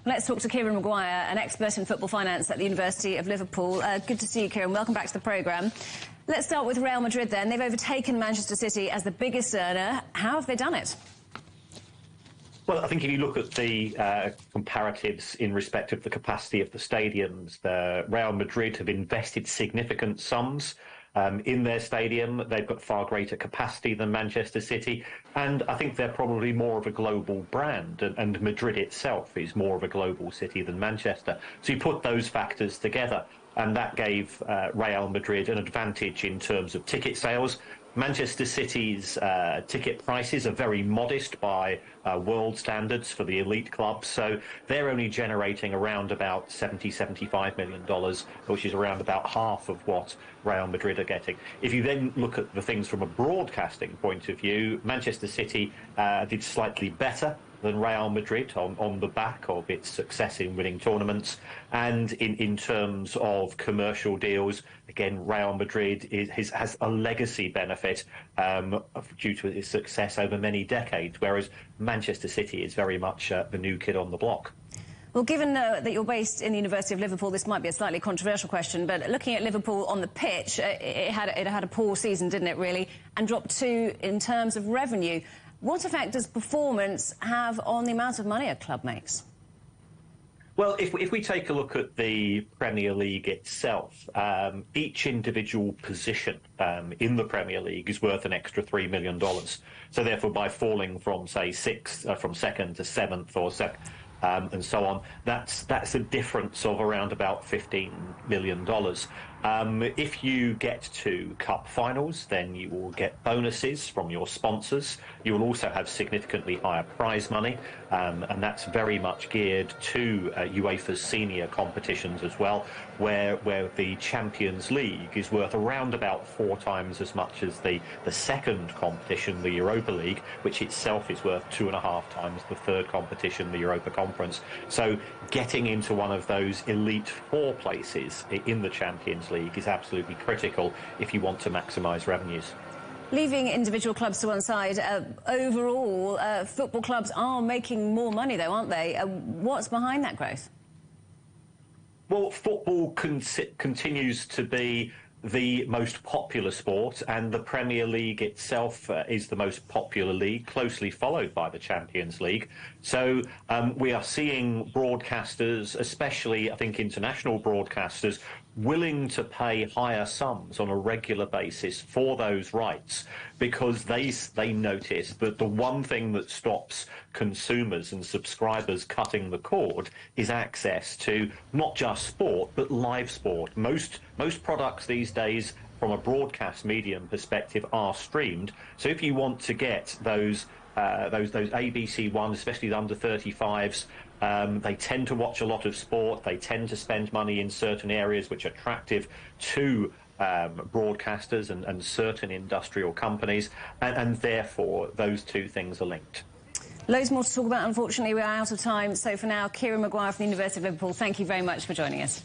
Let's talk to Kieran Maguire, an expert in football finance at the University of Liverpool. Good to see you, Kieran. Welcome back to the programme. Let's start with Real Madrid then. They've overtaken Manchester City as the biggest earner. How have they done it? Well, I think if you look at the comparatives in respect of the capacity of the stadiums, Real Madrid have invested significant sums in their stadium. They've got far greater capacity than Manchester City, and I think they're probably more of a global brand, and Madrid itself is more of a global city than Manchester. So you put those factors together, and that gave Real Madrid an advantage in terms of ticket sales. Manchester City's ticket prices are very modest by world standards for the elite clubs, so they're only generating around about $75 million, which is around about half of what Real Madrid are getting. If you then look at the things from a broadcasting point of view, Manchester City did slightly better than Real Madrid on the back of its success in winning tournaments. And in terms of commercial deals, again, Real Madrid has a legacy benefit due to its success over many decades, whereas Manchester City is very much the new kid on the block. Well, given that you're based in the University of Liverpool, this might be a slightly controversial question, but looking at Liverpool on the pitch, it had a poor season, didn't it, really, and dropped too in terms of revenue. What effect does performance have on the amount of money a club makes? Well, if we take a look at the Premier League itself, each individual position in the Premier League is worth an extra $3 million. So therefore, by falling from, say, from second to seventh or and so on, that's a difference of around about $15 million. If you get to cup finals, then you will get bonuses from your sponsors. You will also have significantly higher prize money, and that's very much geared to UEFA's senior competitions as well, where the Champions League is worth around about 4 times as much as the second competition, the Europa League, which itself is worth 2.5 times the third competition, the Europa Conference. So getting into one of those elite 4 places in the Champions League is absolutely critical if you want to maximise revenues. Leaving individual clubs to one side, overall, football clubs are making more money, though, aren't they? What's behind that growth? Well, football continues to be the most popular sport, and the Premier League itself is the most popular league, closely followed by the Champions League. So we are seeing broadcasters, especially I think international broadcasters, willing to pay higher sums on a regular basis for those rights, because they notice that the one thing that stops consumers and subscribers cutting the cord is access to not just sport but live sport. Most products these days from a broadcast medium perspective are streamed. So if you want to get those ABC ones, especially the under 35s, they tend to watch a lot of sport. They tend to spend money in certain areas which are attractive to broadcasters and certain industrial companies, and therefore those two things are linked. Loads more to talk about. Unfortunately, we're out of time. So for now, Kieran Maguire from the University of Liverpool, thank you very much for joining us.